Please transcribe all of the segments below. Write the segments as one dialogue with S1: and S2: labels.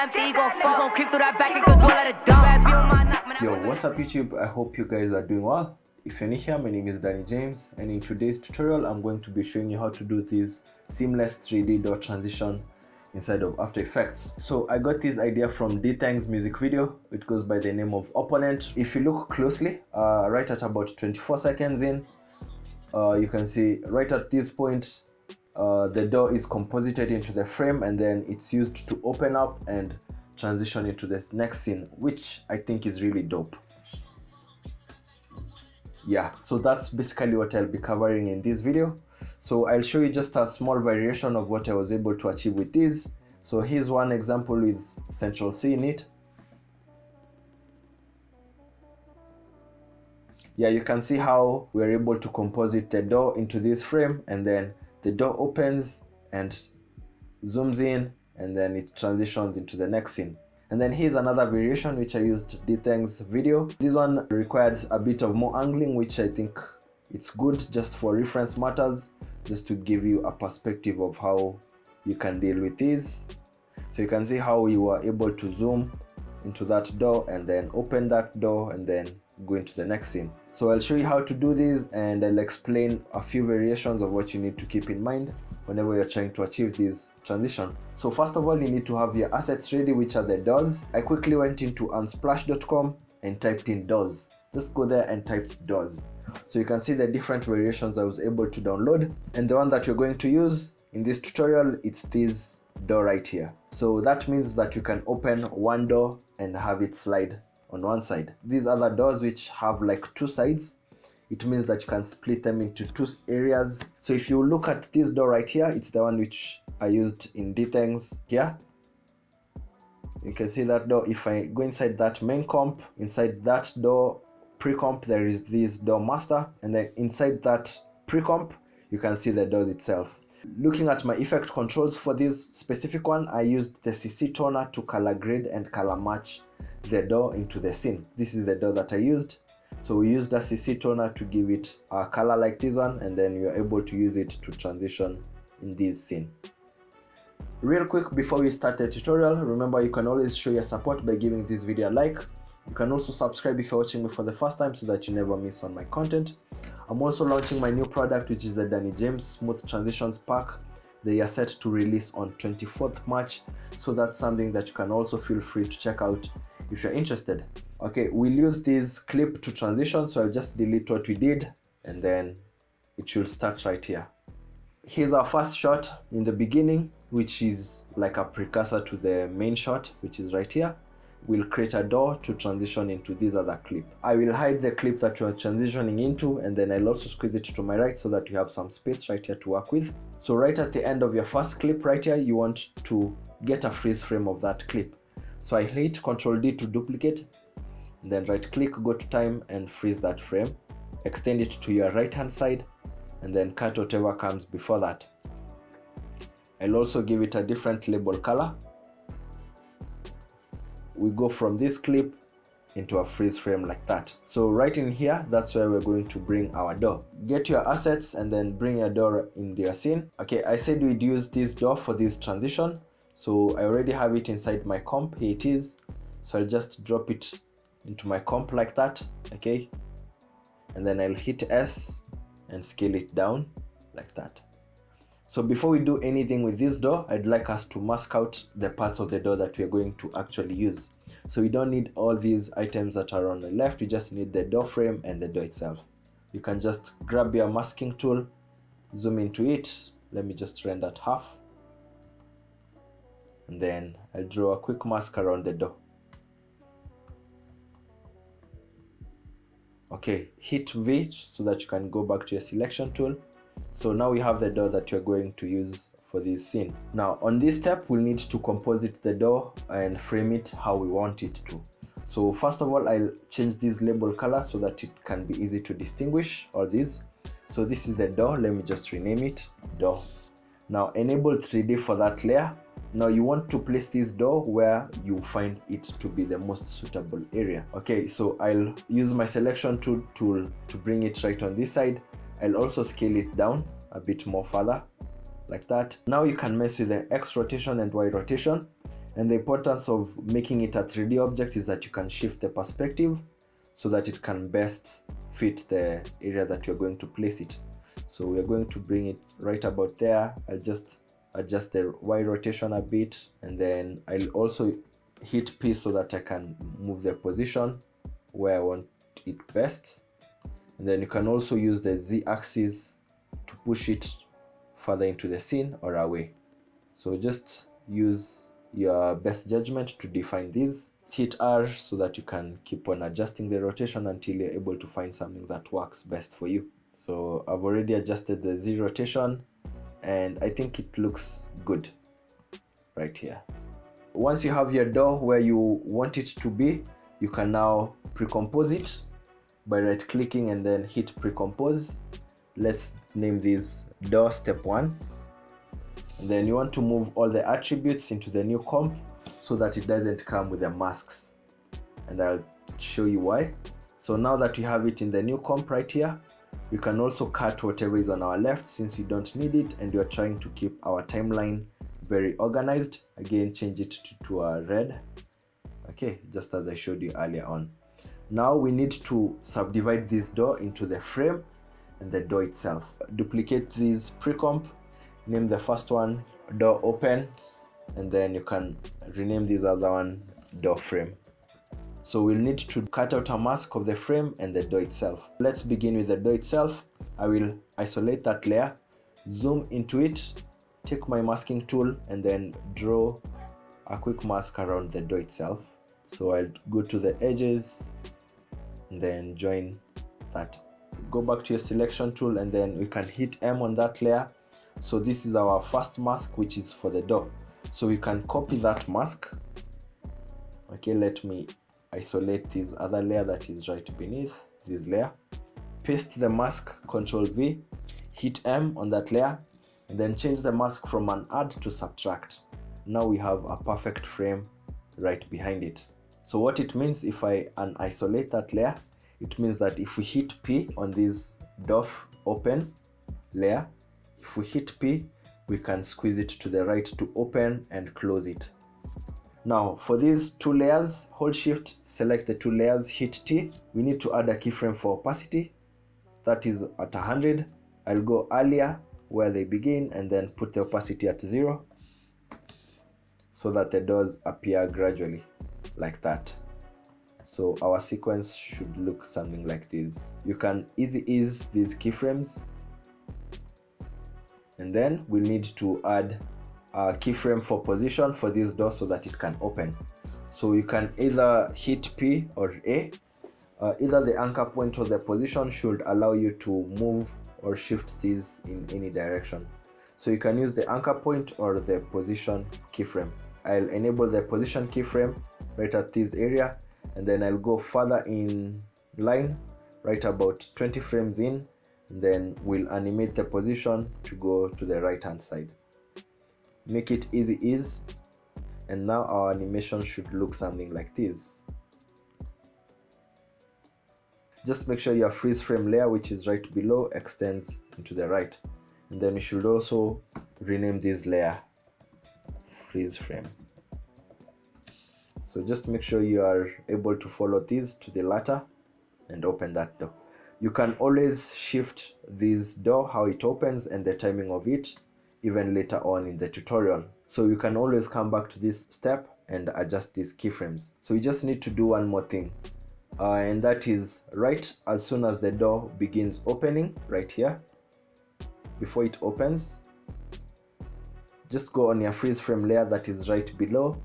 S1: Yo, what's up YouTube? I hope you guys are doing well. If you're new here, my name is Danny James, and in today's tutorial I'm going to be showing you how to do this seamless 3D dot transition inside of After Effects. So I got this idea from D-Tang's music video. It goes by the name of Opponent. If you look closely, right at about 24 seconds in, you can see right at this point the door is composited into the frame, and then it's used to open up and transition into this next scene, which I think is really dope. Yeah, so that's basically what I'll be covering in this video. So I'll show you just a small variation of what I was able to achieve with this. So here's one example with Central C in it. Yeah, you can see how we're able to composite the door into this frame, and then the door opens and zooms in, and then it transitions into the next scene. And then here's another variation which I used D-Tang's video. This one requires a bit of more angling, which I think it's good just for reference matters, just to give you a perspective of how you can deal with these. So you can see how we were able to zoom into that door and then open that door and then go into the next scene. So I'll show you how to do this, and I'll explain a few variations of what you need to keep in mind whenever you're trying to achieve this transition. So first of all, you need to have your assets ready, which are the doors. I quickly went into unsplash.com and typed in doors. Just go there and type doors. So you can see the different variations I was able to download, and the one that you're going to use in this tutorial, it's this door right here. So that means that you can open one door and have it slide on one side. These other doors which have like two sides, it means that you can split them into two areas. So if you look at this door right here, it's the one which I used in D-Tang's here. You can see that door. If I go inside that main comp, inside that door pre-comp, there is this door master, and then inside that pre-comp you can see the doors itself. Looking at my effect controls for this specific one, I used the CC toner to color grade and color match the door into the scene. This is the door that I used. So we used a CC toner to give it a color like this one, and then you're able to use it to transition in this scene. Real quick before we start the tutorial, remember you can always show your support by giving this video a like. You can also subscribe if you're watching me for the first time so that you never miss on my content. I'm also launching my new product, which is the Danny James Smooth Transitions Pack. They are set to release on 24th March, so that's something that you can also feel free to check out if you're interested. Okay, we'll use this clip to transition, so I'll just delete what we did and then it should start right here. Here's our first shot in the beginning, which is like a precursor to the main shot, which is right here. We'll create a door to transition into this other clip. I will hide the clip that you are transitioning into, and then I'll also squeeze it to my right so that you have some space right here to work with. So right at the end of your first clip right here, you want to get a freeze frame of that clip. So I hit Ctrl D to duplicate, and then right click, go to time and freeze that frame. Extend it to your right hand side and then cut whatever comes before that. I'll also give it a different label color. We go from this clip into a freeze frame like that. So right in here, that's where we're going to bring our door. Get your assets and then bring your door in your scene. Okay, I said we'd use this door for this transition. So I already have it inside my comp. Here it is. So I'll just drop it into my comp like that. Okay, and then I'll hit S and scale it down like that. So before we do anything with this door, I'd like us to mask out the parts of the door that we're going to actually use. So we don't need all these items that are on the left, we just need the door frame and the door itself. You can just grab your masking tool, zoom into it. Let me just render at half. And then I'll draw a quick mask around the door. Okay, hit V so that you can go back to your selection tool. So now we have the door that you're going to use for this scene. Now on this step, we'll need to composite the door and frame it how we want it to. So first of all, I'll change this label color so that it can be easy to distinguish all these. So this is the door. Let me just rename it door. Now enable 3D for that layer. Now you want to place this door where you find it to be the most suitable area. Okay, so I'll use my selection tool to bring it right on this side. I'll also scale it down a bit more further like that. Now you can mess with the X rotation and Y rotation. And the importance of making it a 3D object is that you can shift the perspective so that it can best fit the area that you're going to place it. So we're going to bring it right about there. I'll just adjust the Y rotation a bit, and then I'll also hit P so that I can move the position where I want it best. And then you can also use the Z axis to push it further into the scene or away. So just use your best judgment to define these. Hit R so that you can keep on adjusting the rotation until you're able to find something that works best for you. So I've already adjusted the Z rotation and I think it looks good right here. Once you have your door where you want it to be, you can now pre-compose it by right clicking and then hit pre-compose. Let's name this door step 1. And then you want to move all the attributes into the new comp so that it doesn't come with the masks, and I'll show you why. So now that we have it in the new comp right here, we can also cut whatever is on our left since we don't need it and we are trying to keep our timeline very organized. Again, change it to a red, okay, just as I showed you earlier on. Now we need to subdivide this door into the frame and the door itself. Duplicate this pre-comp, name the first one door open, and then you can rename this other one door frame. So we'll need to cut out a mask of the frame and the door itself. Let's begin with the door itself. I will isolate that layer, zoom into it, take my masking tool, and then draw a quick mask around the door itself. So I'll go to the edges and then join that. Go back to your selection tool and then we can hit M on that layer. So this is our first mask, which is for the door. So we can copy that mask. Okay, let me isolate this other layer that is right beneath this layer. Paste the mask, Ctrl V, hit M on that layer, and then change the mask from an add to subtract. Now we have a perfect frame right behind it. So what it means, if I unisolate that layer, it means that if we hit P on this door open layer, if we hit P, we can squeeze it to the right to open and close it. Now for these two layers, hold shift, select the two layers, hit T. We need to add a keyframe for opacity. That is at 100. I'll go earlier where they begin and then put the opacity at 0 so that the doors appear gradually like that. So our sequence should look something like this. You can easy ease these keyframes, and then we'll need to add a keyframe for position for this door so that it can open. So you can either hit P or A. Either the anchor point or the position should allow you to move or shift these in any direction. So you can use the anchor point or the position keyframe. I'll enable the position keyframe right at this area, and then I'll go further in line right about 20 frames in, and then we'll animate the position to go to the right hand side. Make it easy ease, and now our animation should look something like this. Just make sure your freeze frame layer, which is right below, extends into the right, and then you should also rename this layer freeze frame. So just make sure you are able to follow these to the latter and open that door. You can always shift this door, how it opens and the timing of it, even later on in the tutorial. So you can always come back to this step and adjust these keyframes. So you just need to do one more thing, and that is right as soon as the door begins opening right here, before it opens, just go on your freeze frame layer that is right below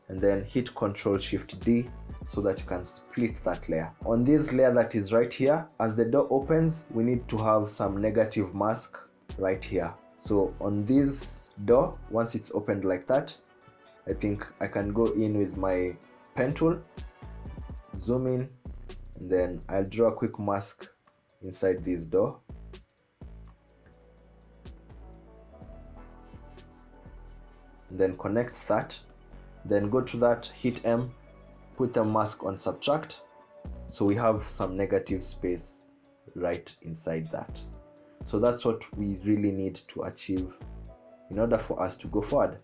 S1: and then hit Ctrl Shift D so that you can split that layer. On this layer that is right here, as the door opens, we need to have some negative mask right here. So on this door, once it's opened like that, I think I can go in with my pen tool, zoom in, and then I'll draw a quick mask inside this door. And then connect that, then go to that, hit M, put a mask on subtract, so we have some negative space right inside that. So that's what we really need to achieve in order for us to go forward.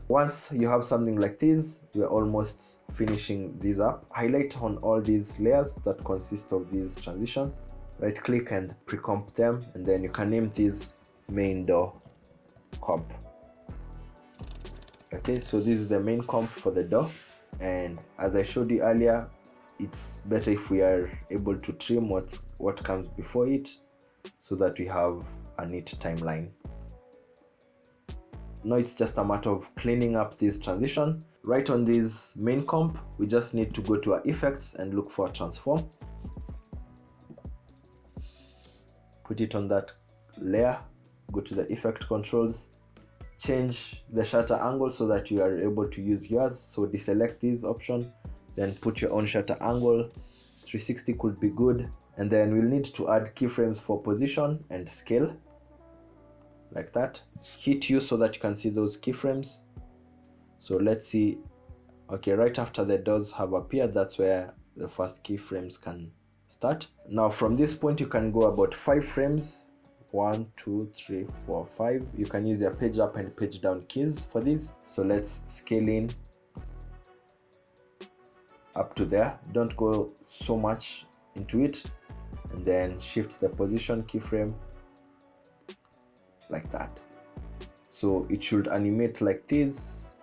S1: Once you have something like this, we're almost finishing this up. Highlight on all these layers that consist of this transition, right click and pre-comp them, and then you can name this main door comp. Okay, so this is the main comp for the door, and as I showed you earlier, it's better if we are able to trim what comes before it so that we have a neat timeline. Now it's just a matter of cleaning up this transition. Right on this main comp, we just need to go to our effects and look for a transform. Put it on that layer, go to the effect controls, change the shutter angle so that you are able to use yours. So deselect this option, then put your own shutter angle. 360 could be good, and then we'll need to add keyframes for position and scale, like that. Hit U so that you can see those keyframes. So let's see. Okay, right after the doors have appeared, that's where the first keyframes can start. Now from this point you can go about 5 frames. 1, 2, 3, 4, 5. You can use your page up and page down keys for this. So let's scale in up to there. Don't go so much into it, and then shift the position keyframe like that. So it should animate like this,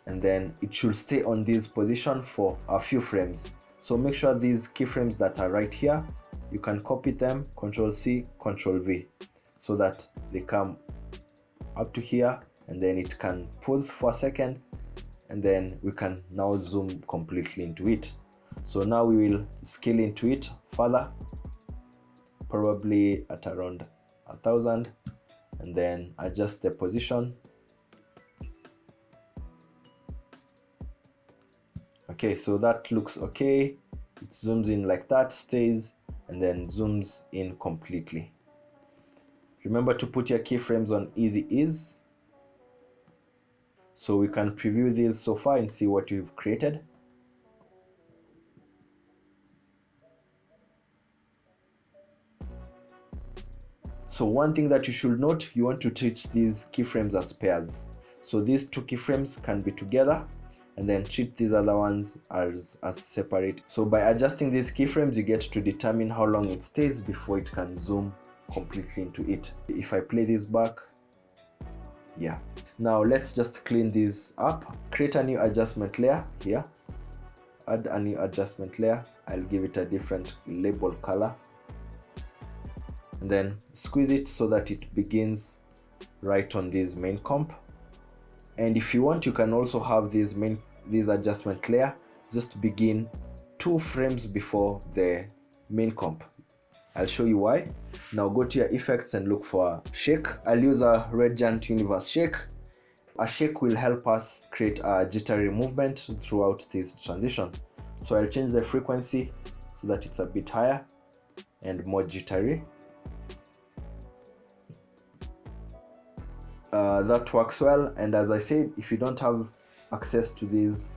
S1: and then it should stay on this position for a few frames. So make sure these keyframes that are right here, you can copy them, Ctrl C, Ctrl V, so that they come up to here, and then it can pause for a second, and then we can now zoom completely into it. So now we will scale into it further, probably at around 1000, and then adjust the position. Okay, so that looks okay. It zooms in like that, stays, and then zooms in completely. Remember to put your keyframes on easy ease so we can preview these so far and see what you've created. So one thing that you should note, you want to treat these keyframes as pairs. So these 2 keyframes can be together, and then treat these other ones as separate. So by adjusting these keyframes, you get to determine how long it stays before it can zoom completely into it. If I play this back, yeah. Now let's just clean this up. Create a new adjustment layer here. Add a new adjustment layer. I'll give it a different label color, and then squeeze it so that it begins right on this main comp. And if you want, you can also have this adjustment layer just begin 2 frames before the main comp. I'll show you why. Now go to your effects and look for a shake. I'll use a Red Giant Universe shake. A shake will help us create a jittery movement throughout this transition. So I'll change the frequency so that it's a bit higher and more jittery. That works well, and as I said, if you don't have access to this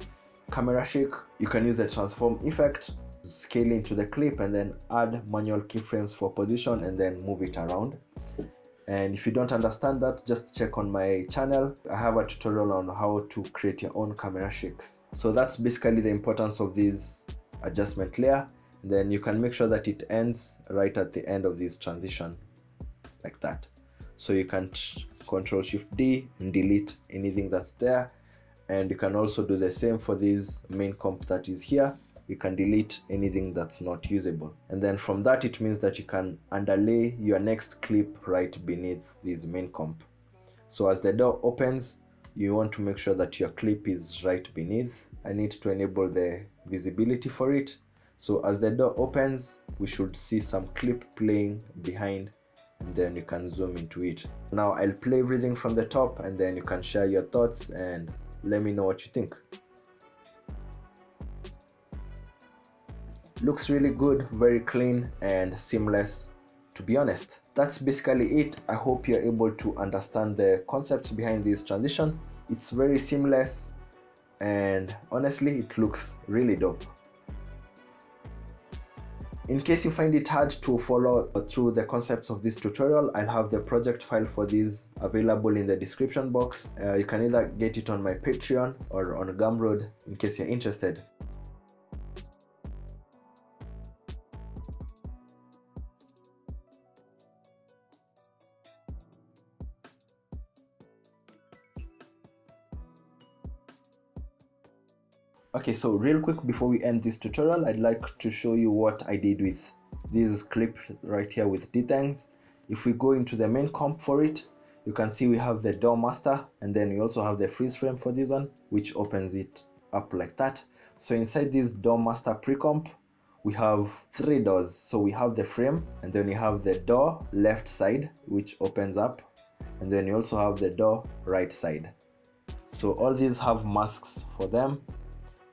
S1: camera shake, you can use the transform effect, scale into the clip, and then add manual keyframes for position and then move it around. And if you don't understand that, just check on my channel. I have a tutorial on how to create your own camera shakes. So that's basically the importance of this adjustment layer. And then you can make sure that it ends right at the end of this transition like that. So you can Ctrl Shift D and delete anything that's there, and you can also do the same for this main comp that is here. You can delete anything that's not usable, and then from that it means that you can underlay your next clip right beneath this main comp. So as the door opens, you want to make sure that your clip is right beneath. I need to enable the visibility for it. So as the door opens, we should see some clip playing behind, and then you can zoom into it. Now I'll play everything from the top, and then you can share your thoughts and let me know what you think. Looks really good, very clean and seamless, to be honest. That's basically it. I hope you're able to understand the concepts behind this transition. It's very seamless, and honestly it looks really dope. In case you find it hard to follow through the concepts of this tutorial, I'll have the project file for these available in the description box. You can either get it on my Patreon or on Gumroad in case you're interested. Okay, so real quick before we end this tutorial, I'd like to show you what I did with this clip right here with dthangs. If we go into the main comp for it, you can see we have the door master, and then we also have the freeze frame for this one, which opens it up like that. So inside this door master pre-comp, we have 3 doors. So we have the frame, and then we have the door left side, which opens up, and then you also have the door right side. So all these have masks for them.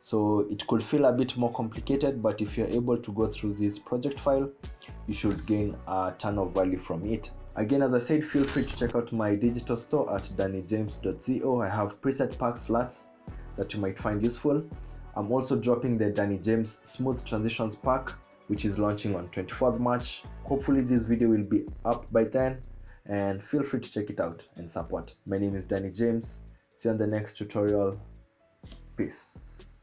S1: So it could feel a bit more complicated, but if you're able to go through this project file, you should gain a ton of value from it. Again, as I said, feel free to check out my digital store at dannyjames.co. I have preset pack slots that you might find useful. I'm also dropping the Danny James Smooth Transitions pack, which is launching on 24th March. Hopefully this video will be up by then, and feel free to check it out and support. My name is Danny James. See you on the next tutorial. Peace.